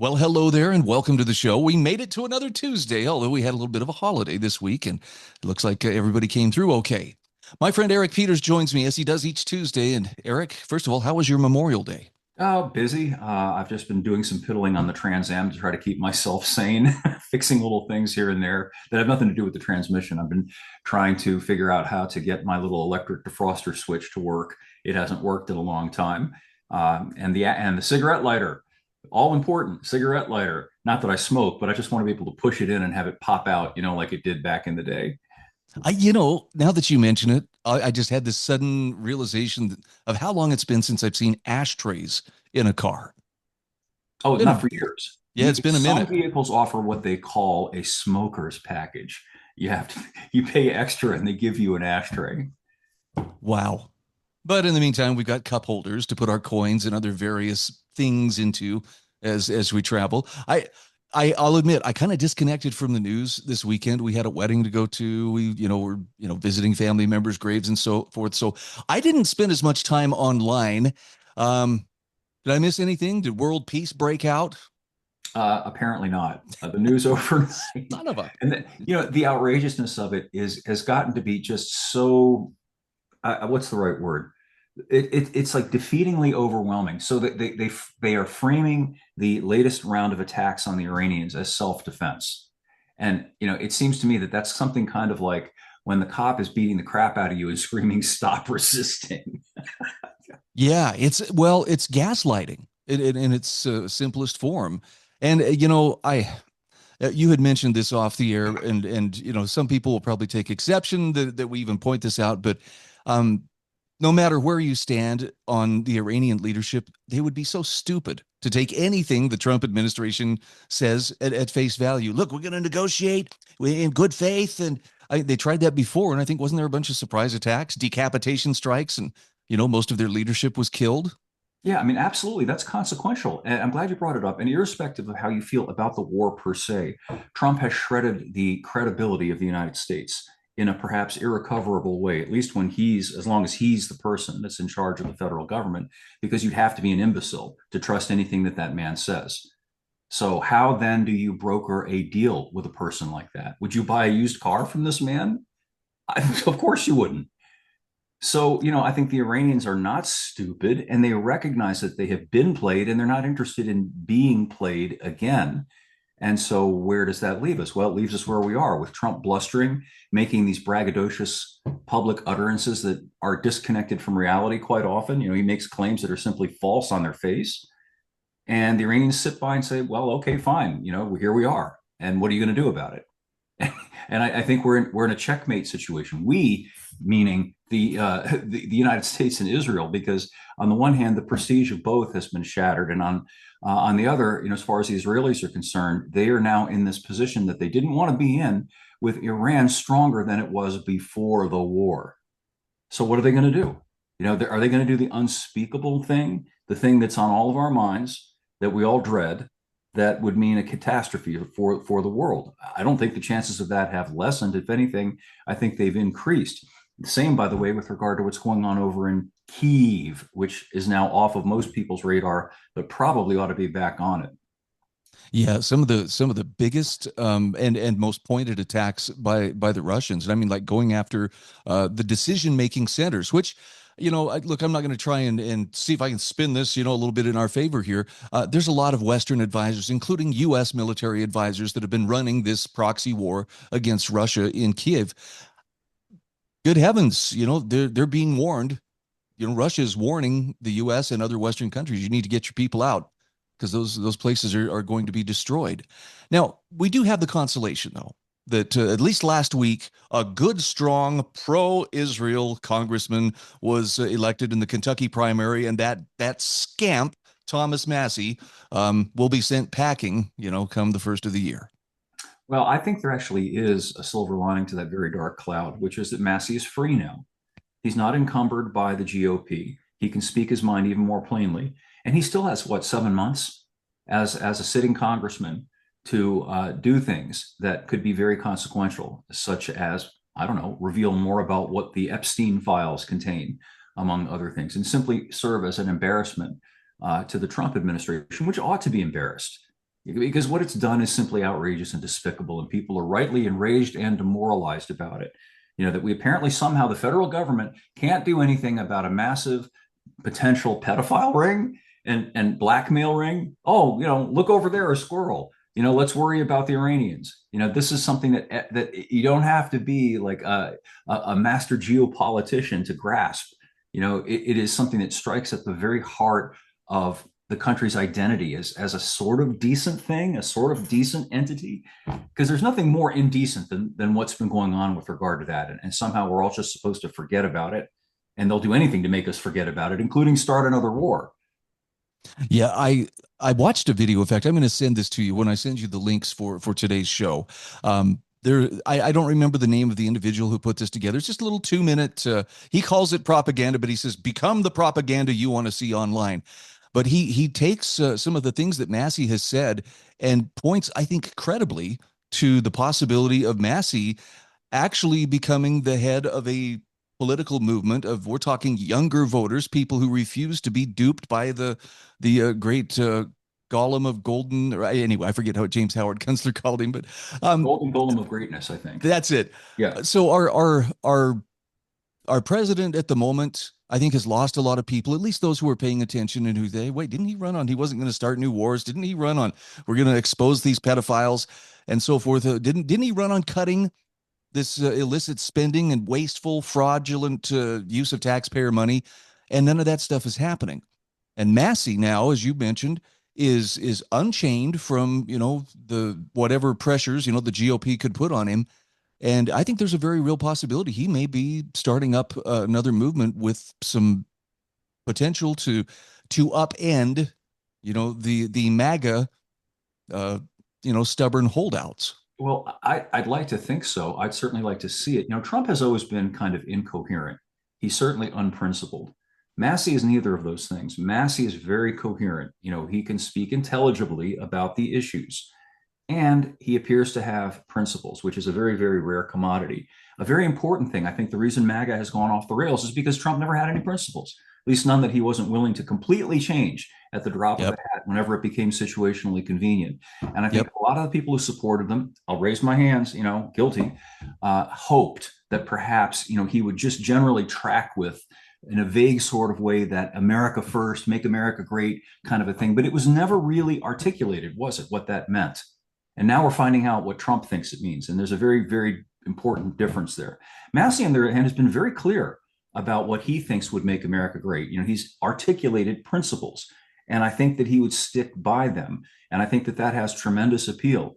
Well, hello there and welcome to the show. We made it to another Tuesday, although we had a little bit of a holiday this week, and it looks like everybody came through okay. My friend Eric Peters joins me as he does each Tuesday. And Eric, first of all, how was your Memorial Day? Oh, busy. I've just been doing some piddling on the Trans Am to try to keep myself sane, fixing little things here and there that have nothing to do with the transmission. I've been trying to figure out how to get my little electric defroster switch to work. It hasn't worked in a long time. And the cigarette lighter, all important, cigarette lighter. Not that I smoke, but I just want to be able to push it in and have it pop out, like it did back in the day. Now that you mention it, I just had this sudden realization of how long it's been since I've seen ashtrays in a car. Oh, Been not a, for years. yeah, it's been a Some minute. vehicles offer what they call a smoker's package. You have to you pay extra and they give you an ashtray. Wow. But in the meantime, we've got cup holders to put our coins and other various things into as we travel. I'll admit I kind of disconnected from the news this weekend. We had a wedding to go to. We're visiting family members' graves and so forth. So I didn't spend as much time online. Um, did I miss anything? Did world peace break out? Apparently not. The news overnight, None of a. and the outrageousness of it is has gotten to be just so. What's the right word? It's like defeatingly overwhelming. So that they are framing the latest round of attacks on the Iranians as self-defense, and it seems to me that that's something kind of like when the cop is beating the crap out of you and screaming "Stop resisting." Yeah, it's gaslighting in its simplest form. And you had mentioned this off the air, and some people will probably take exception that we even point this out, but um, no matter where you stand on the Iranian leadership, they would be so stupid to take anything the Trump administration says at face value. Look, we're going to negotiate in good faith, and they tried that before, and I think wasn't there a bunch of surprise attacks, decapitation strikes, and most of their leadership was killed. Yeah, I mean, absolutely. That's consequential. And I'm glad you brought it up. And irrespective of how you feel about the war per se, Trump has shredded the credibility of the United States in a perhaps irrecoverable way, at least as long as he's the person that's in charge of the federal government, because you'd have to be an imbecile to trust anything that that man says. So, how then do you broker a deal with a person like that? Would you buy a used car from this man? Of course you wouldn't. So, I think the Iranians are not stupid and they recognize that they have been played and they're not interested in being played again. And so, where does that leave us? Well, it leaves us where we are with Trump blustering, making these braggadocious public utterances that are disconnected from reality quite often. He makes claims that are simply false on their face. And the Iranians sit by and say, well, okay, fine. Here we are. And what are you going to do about it? And I think we're in a checkmate situation. We, meaning the United States and Israel, because on the one hand, the prestige of both has been shattered, and on the other, as far as the Israelis are concerned, they are now in this position that they didn't want to be in, with Iran stronger than it was before the war. So what are they going to do? Are they going to do the unspeakable thing, the thing that's on all of our minds that we all dread, that would mean a catastrophe for the world? I don't think the chances of that have lessened. If anything, I think they've increased. The same, by the way, with regard to what's going on over in Kyiv, which is now off of most people's radar, but probably ought to be back on it. Yeah, some of the biggest and most pointed attacks by the Russians. And I mean, like going after the decision making centers, which look, I'm not going to try and see if I can spin this a little bit in our favor here. There's a lot of Western advisors, including U.S. military advisors, that have been running this proxy war against Russia in Kiev. Good heavens, they're being warned. Russia is warning the U.S. and other Western countries, you need to get your people out because those places are going to be destroyed. Now, we do have the consolation, though, that at least last week, a good, strong pro-Israel congressman was elected in the Kentucky primary, and that scamp Thomas Massey will be sent packing, come the first of the year. Well, I think there actually is a silver lining to that very dark cloud, which is that Massey is free now. He's not encumbered by the GOP. He can speak his mind even more plainly. And he still has, what, 7 months as a sitting congressman to do things that could be very consequential, such as, I don't know, reveal more about what the Epstein files contain, among other things, and simply serve as an embarrassment to the Trump administration, which ought to be embarrassed. because what it's done is simply outrageous and despicable, and people are rightly enraged and demoralized about it. That we apparently somehow the federal government can't do anything about a massive potential pedophile ring and blackmail ring. Oh, look over there, a squirrel. Let's worry about the Iranians. This is something that you don't have to be like a master geopolitician to grasp. It is something that strikes at the very heart of the country's identity as a sort of decent thing, a sort of decent entity, because there's nothing more indecent than what's been going on with regard to that. And somehow we're all just supposed to forget about it. And they'll do anything to make us forget about it, including start another war. Yeah, I watched a video. In fact, I'm going to send this to you when I send you the links for today's show. I don't remember the name of the individual who put this together. It's just a little 2 minute. He calls it propaganda, but he says become the propaganda you want to see online. But he takes some of the things that Massey has said and points, I think, credibly to the possibility of Massey actually becoming the head of a political movement of, we're talking younger voters, people who refuse to be duped by the great golem of golden, or anyway, I forget how James Howard Kunstler called him, but Golden golem of greatness, I think. that's it. Yeah. So our president at the moment, I think, has lost a lot of people, at least those who are paying attention and who they, wait, didn't he run on, he wasn't going to start new wars? Didn't he run on, we're going to expose these pedophiles and so forth? Didn't he run on cutting this illicit spending and wasteful, fraudulent use of taxpayer money? And none of that stuff is happening. And Massey now, as you mentioned, is unchained from, the whatever pressures, the GOP could put on him. And I think there's a very real possibility he may be starting up another movement with some potential to upend, the MAGA, stubborn holdouts. Well, I'd like to think so. I'd certainly like to see it. Trump has always been kind of incoherent. He's certainly unprincipled. Massey is neither of those things. Massey is very coherent. He can speak intelligibly about the issues. And he appears to have principles, which is a very, very rare commodity. A very important thing. I think the reason MAGA has gone off the rails is because Trump never had any principles, at least none that he wasn't willing to completely change at the drop of a Yep. hat whenever it became situationally convenient. And I think Yep. a lot of the people who supported them, I'll raise my hands, guilty, hoped that perhaps, he would just generally track with in a vague sort of way that America first, make America great kind of a thing. But it was never really articulated, was it, what that meant? And now we're finding out what Trump thinks it means. And there's a very, very important difference there. Massey, on the other hand, has been very clear about what he thinks would make America great. He's articulated principles, and I think that he would stick by them. And I think that that has tremendous appeal.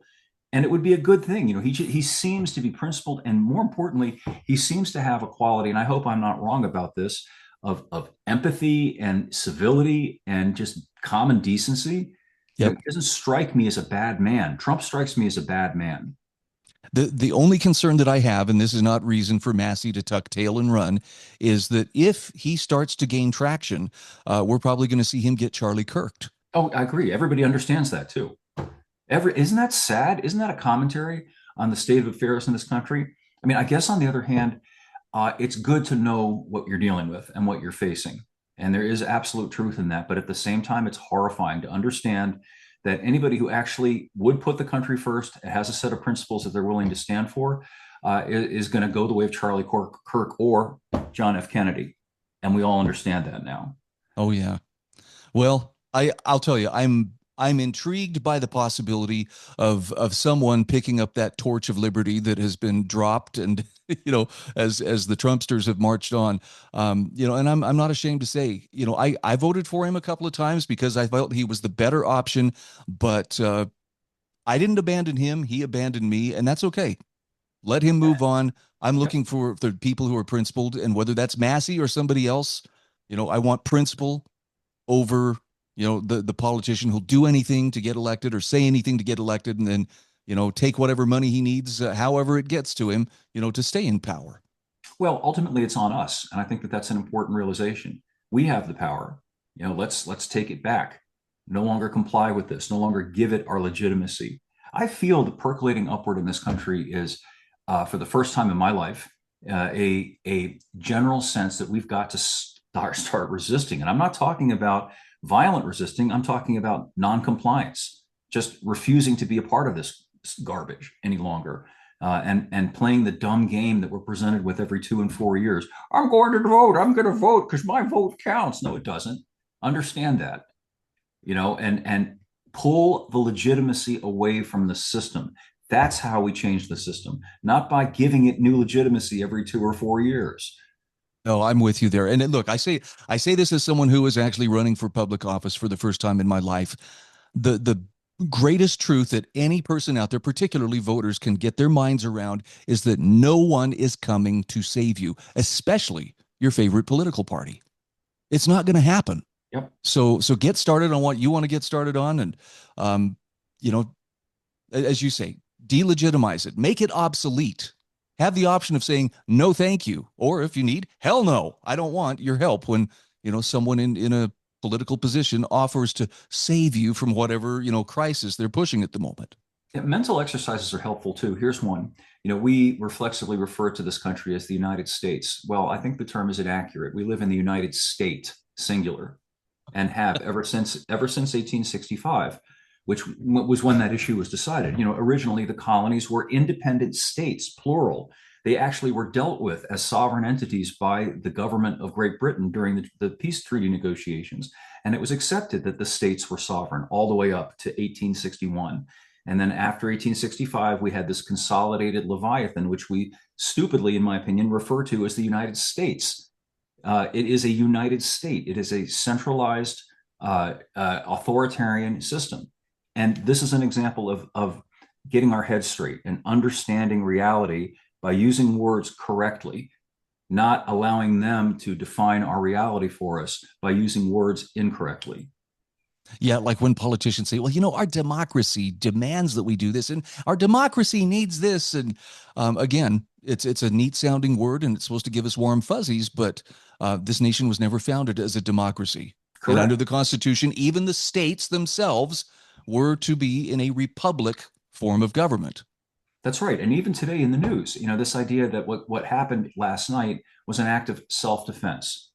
And it would be a good thing. He seems to be principled. And more importantly, he seems to have a quality, and I hope I'm not wrong about this, of empathy and civility and just common decency. He Yep. doesn't strike me as a bad man. Trump strikes me as a bad man. The only concern that I have, and this is not reason for Massey to tuck tail and run, is that if he starts to gain traction, we're probably going to see him get Charlie Kirked. Oh, I agree. Everybody understands that too. Isn't that sad? Isn't that a commentary on the state of affairs in this country? I mean, I guess on the other hand, it's good to know what you're dealing with and what you're facing. And there is absolute truth in that. But at the same time, it's horrifying to understand that anybody who actually would put the country first, has a set of principles that they're willing to stand for, is going to go the way of Charlie Kirk or John F. Kennedy. And we all understand that now. Oh yeah. Well, I'll tell you, I'm intrigued by the possibility of someone picking up that torch of liberty that has been dropped, and as the Trumpsters have marched on, and I'm not ashamed to say, I voted for him a couple of times because I felt he was the better option, but I didn't abandon him; he abandoned me, and that's okay. Let him move on. I'm Yeah. looking for the people who are principled, and whether that's Massey or somebody else, I want principle over the politician who'll do anything to get elected or say anything to get elected, and then take whatever money he needs, however it gets to him, to stay in power. Well, ultimately, it's on us, and I think that that's an important realization. We have the power. Let's take it back. No longer comply with this. No longer give it our legitimacy. I feel the percolating upward in this country is, for the first time in my life, a general sense that we've got to start resisting. And I'm not talking about violent resisting. I'm talking about noncompliance. just refusing to be a part of this garbage any longer. And playing the dumb game that we're presented with every 2 and 4 years. I'm going to vote. I'm going to vote because my vote counts. No, it doesn't. Understand that, and pull the legitimacy away from the system. That's how we change the system, not by giving it new legitimacy every 2 or 4 years. No, I'm with you there. And look, I say this as someone who is actually running for public office for the first time in my life. The greatest truth that any person out there, particularly voters, can get their minds around is that no one is coming to save you, especially your favorite political party. It's not going to happen. Yep. So get started on what you want to get started on, and um, you know, as you say, delegitimize it, make it obsolete. Have the option of saying no, thank you, or if you need, hell no, I don't want your help. When someone in a political position offers to save you from whatever crisis they're pushing at the moment. Yeah, mental exercises are helpful too. Here's one. We reflexively refer to this country as the United States. Well, I think the term is inaccurate. We live in the United State, singular, and have ever since 1865, which was when that issue was decided. Originally the colonies were independent states, plural. They actually were dealt with as sovereign entities by the government of Great Britain during the peace treaty negotiations. And it was accepted that the states were sovereign all the way up to 1861. And then after 1865, we had this consolidated Leviathan, which we stupidly, in my opinion, refer to as the United States. It is a united state. It is a centralized authoritarian system. And this is an example of getting our heads straight and understanding reality by using words correctly, not allowing them to define our reality for us by using words incorrectly. Yeah, like when politicians say, well, our democracy demands that we do this, and our democracy needs this. And again, it's a neat sounding word, and it's supposed to give us warm fuzzies, but this nation was never founded as a democracy. And under Correct. the Constitution, even the states themselves were to be in a republic form of government. That's right. And even today in the news, this idea that what happened last night was an act of self-defense.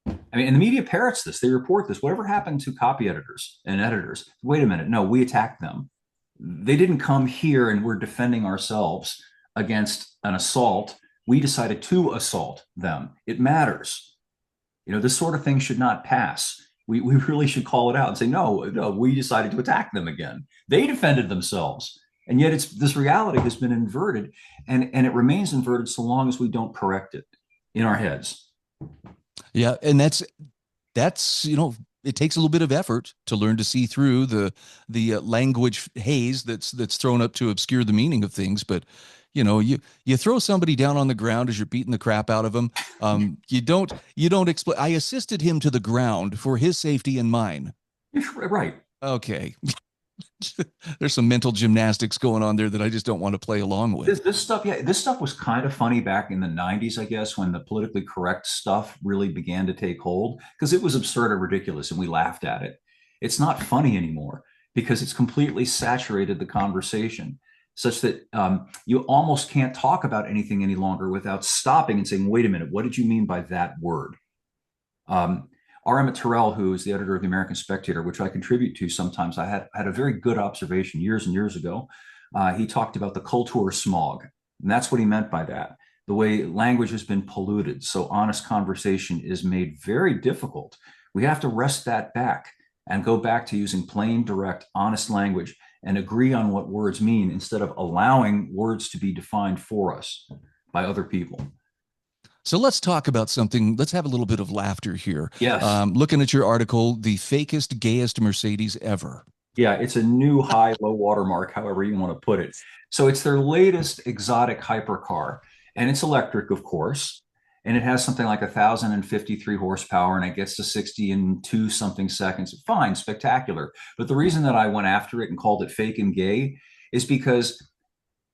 I mean, and the media parrots this. They report this. Whatever happened to copy editors and editors? Wait a minute. No, we attacked them. They didn't come here and we're defending ourselves against an assault. We decided to assault them. It matters. This sort of thing should not pass. We really should call it out and say, no, no, we decided to attack them again. They defended themselves. And yet this reality has been inverted, and it remains inverted so long as we don't correct it in our heads. Yeah, and that's it takes a little bit of effort to learn to see through the language haze that's thrown up to obscure the meaning of things. But you throw somebody down on the ground as you're beating the crap out of them. You don't explain. I assisted him to the ground for his safety and mine. Right. Okay. There's some mental gymnastics going on there that I just don't want to play along with. This stuff, yeah, this stuff was kind of funny back in the 90s, I guess, when the politically correct stuff really began to take hold because it was absurd and ridiculous and we laughed at it. It's not funny anymore because it's completely saturated the conversation such that you almost can't talk about anything any longer without stopping and saying, wait a minute, what did you mean by that word? R. Emmett Terrell, who is the editor of the American Spectator, which I contribute to sometimes, I had a very good observation years and years ago. He talked about the culture smog, and that's what he meant by that. The way language has been polluted, so honest conversation is made very difficult. We have to wrest that back and go back to using plain, direct, honest language and agree on what words mean instead of allowing words to be defined for us by other people. So let's talk about something. Let's have a little bit of laughter here. Yes. Looking at your article, the fakest, gayest Mercedes ever. Yeah, it's a new high, low watermark, however you want to put it. So it's their latest exotic hypercar, and it's electric, of course, and it has something like 1,053 horsepower, and it gets to 60 in two something seconds. Fine, spectacular. But the reason that I went after it and called it fake and gay is because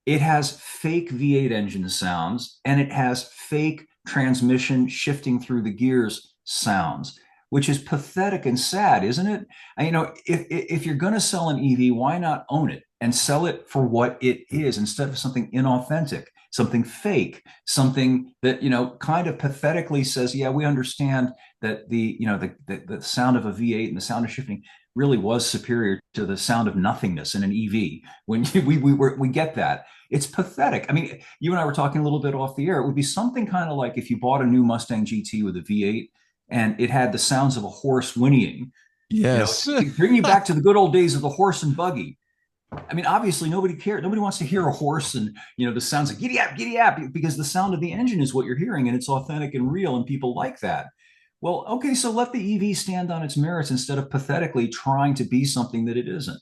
it has fake V8 engine sounds, and it has fake transmission shifting through the gears sounds, which is pathetic and sad, isn't it? If you're going to sell an EV, why not own it and sell it for what it is instead of something inauthentic, something fake, something that kind of pathetically says, yeah, we understand that the sound of a V8 and the sound of shifting, really was superior to the sound of nothingness in an EV. When we get that, it's pathetic. I mean, you and I were talking a little bit off the air. It would be something kind of like if you bought a new Mustang GT with a V8 and it had the sounds of a horse whinnying. You know, Yes. to bring you back to the good old days of the horse and buggy. I mean, obviously, nobody cares. Nobody wants to hear a horse and the sounds like giddy up, because the sound of the engine is what you're hearing, and it's authentic and real, and people like that. Well, okay, so let the EV stand on its merits instead of pathetically trying to be something that it isn't.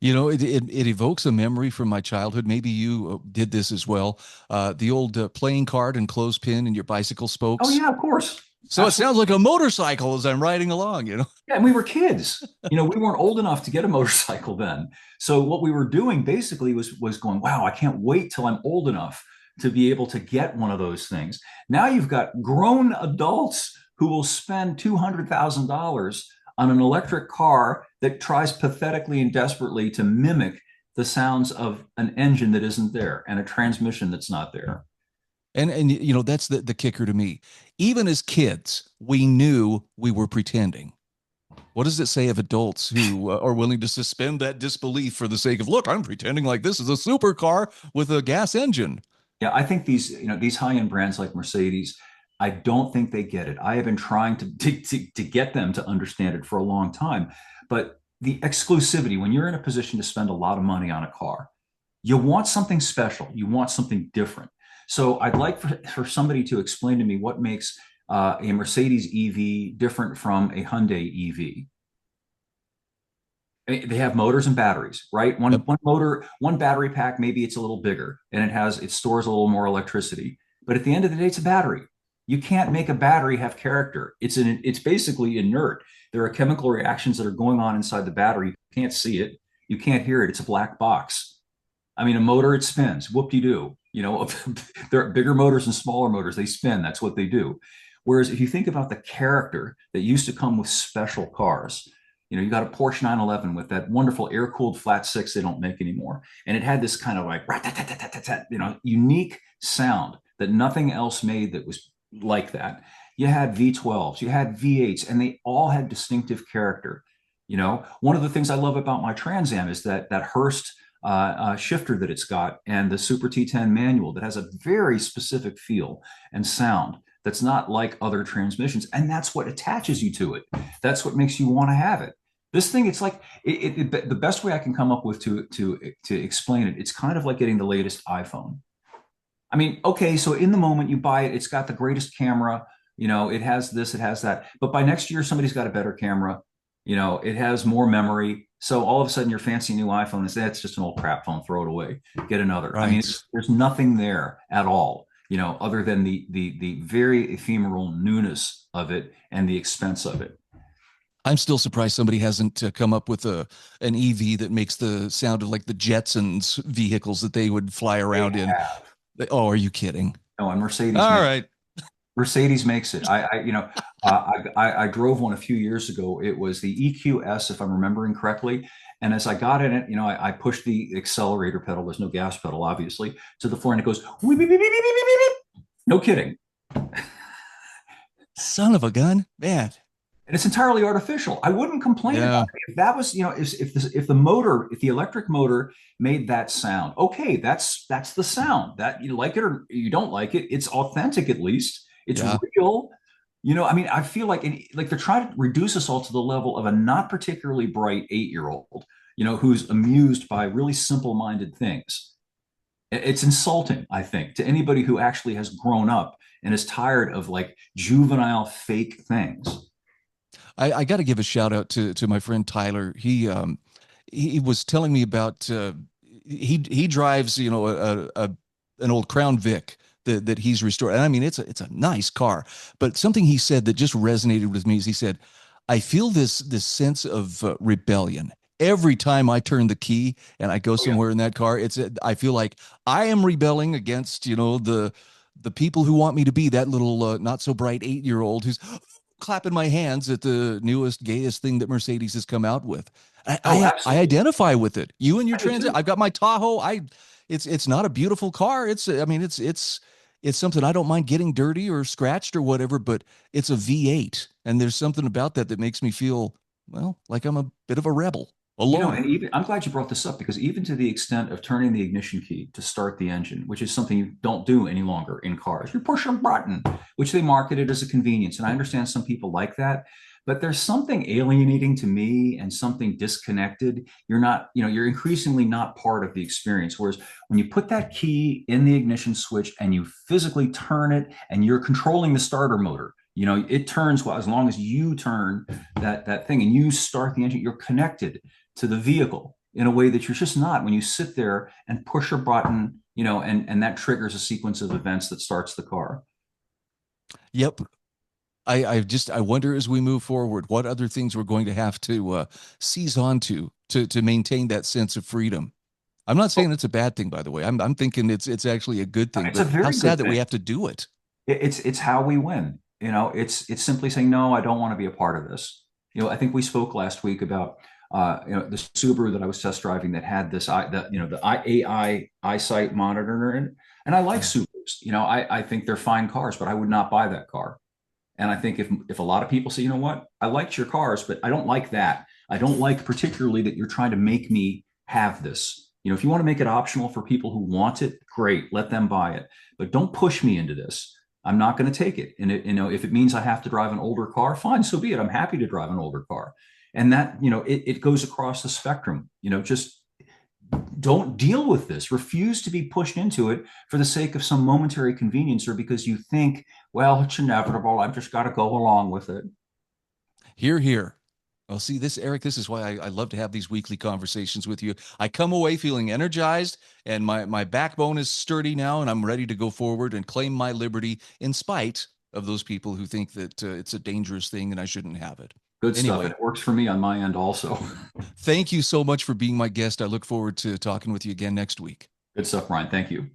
It evokes a memory from my childhood. Maybe you did this as well. The old playing card and clothespin and your bicycle Oh spokes. yeah, of course, So it sounds absolutely. like a motorcycle as I'm riding along. Yeah, and we were kids. We weren't old enough to get a motorcycle then. So what we were doing basically was going, wow, I can't wait till I'm old enough to be able to get one of those things. Now you've got grown adults who will spend $200,000 on an electric car that tries pathetically and desperately to mimic the sounds of an engine that isn't there and a transmission that's not there. And that's the kicker to me. Even as kids, we knew we were pretending. What does it say of adults who are willing to suspend that disbelief for the sake of, look, I'm pretending like this is a supercar with a gas engine? Yeah, I think these high-end brands like Mercedes, I don't think they get it. I have been trying to get them to understand it for a long time. But the exclusivity, when you're in a position to spend a lot of money on a car, you want something special. You want something different. So I'd like for somebody to explain to me what makes a Mercedes EV different from a Hyundai EV. I mean, they have motors and batteries, right? One Yep. one motor, one battery pack, maybe it's a little bigger and it stores a little more electricity. But at the end of the day, it's a battery. You can't make a battery have character. It's basically inert. There are chemical reactions that are going on inside the battery. You can't see it. You can't hear it. It's a black box. I mean, a motor, it spins. Whoop-de-doo. There are bigger motors and smaller motors. They spin. That's what they do. Whereas if you think about the character that used to come with special cars, you got a Porsche 911 with that wonderful air-cooled flat six they don't make anymore. And it had this kind of like, unique sound that nothing else made that was like that. You had V12s, you had V8s, and they all had distinctive character. One of the things I love about my Trans Am is that Hurst shifter that it's got and the Super T10 manual that has a very specific feel and sound that's not like other transmissions. And that's what attaches you to it. That's what makes you want to have it. This thing, it's like the best way I can come up with to explain it. It's kind of like getting the latest iPhone. I mean, okay, so in the moment you buy it, it's got the greatest camera. It has this, it has that. But by next year, somebody's got a better camera. It has more memory. So all of a sudden, your fancy new iPhone is that's just an old crap phone. Throw it away. Get another. I mean, Right. there's nothing there at all. Other than the very ephemeral newness of it and the expense of it. I'm still surprised somebody hasn't come up with an EV that makes the sound of like the Jetsons vehicles that they would fly They around in. have. Oh, are you kidding? No, and All right. Mercedes makes it. I drove one a few years ago. It was the EQS, if I'm remembering correctly. And as I got in it, I pushed the accelerator pedal. There's no gas pedal, obviously, to the floor, and it goes, "Weep, beep, beep, beep, beep, beep, beep." No kidding. Son of a gun. Man. And it's entirely artificial. I wouldn't complain about Yeah. it if that was, if the electric motor made that sound. Okay, that's the sound. That you like it or you don't like it, it's authentic at least. It's Yeah. real. I mean, I feel like they're trying to reduce us all to the level of a not particularly bright 8-year old, who's amused by really simple-minded things. It's insulting, I think, to anybody who actually has grown up and is tired of like juvenile fake things. I got to give a shout out to my friend Tyler. He was telling me about he drives an old Crown Vic that he's restored. And I mean it's a nice car, but something he said that just resonated with me is he said, "I feel this sense of rebellion every time I turn the key and I go Oh yeah. somewhere in that car. I feel like I am rebelling against the people who want me to be that little not so bright 8-year old who's clapping my hands at the newest, gayest thing that Mercedes has come out with. I, Oh, I absolutely. identify with it. You and your I do transit. too. I've got my Tahoe. It's not a beautiful car. It's something I don't mind getting dirty or scratched or whatever, but it's a V8, and there's something about that that makes me feel well, like I'm a bit of a rebel, a loner. And even I'm glad you brought this up because even to the extent of turning the ignition key to start the engine, which is something you don't do any longer in cars, you push a button, which they marketed as a convenience. And I understand some people like that, but there's something alienating to me and something disconnected. You're not, you're increasingly not part of the experience. Whereas when you put that key in the ignition switch and you physically turn it and you're controlling the starter motor, it turns well as long as you turn that thing and you start the engine, you're connected to the vehicle in a way that you're just not when you sit there and push a button, and that triggers a sequence of events that starts the car. Yep. I wonder as we move forward, what other things we're going to have to seize on to maintain that sense of freedom. I'm not saying it's a bad thing, by the way. I'm thinking it's actually a good thing, It's a but how very sad good that we thing. have to do it. It's how we win. It's simply saying no. I don't want to be a part of this. I think we spoke last week about the Subaru that I was test driving that had this the AI eyesight monitor in it, and I like Yeah. Subarus. I think they're fine cars, but I would not buy that car. And I think if a lot of people say, you know what, I liked your cars, but I don't like that. I don't like particularly that you're trying to make me have this. If you want to make it optional for people who want it, great, let them buy it. But don't push me into this. I'm not going to take it. And if it means I have to drive an older car, fine, so be it. I'm happy to drive an older car. And that, it goes across the spectrum. Just don't deal with this. Refuse to be pushed into it for the sake of some momentary convenience or because you think, well, it's inevitable. I've just got to go along with it. Here, here. Well, see, this, Eric, this is why I love to have these weekly conversations with you. I come away feeling energized and my backbone is sturdy now, and I'm ready to go forward and claim my liberty in spite of those people who think that it's a dangerous thing and I shouldn't have it. Good stuff. And Anyway, it works for me on my end also. thank you so much for being my guest. I look forward to talking with you again next week. Good stuff, Brian. Thank you.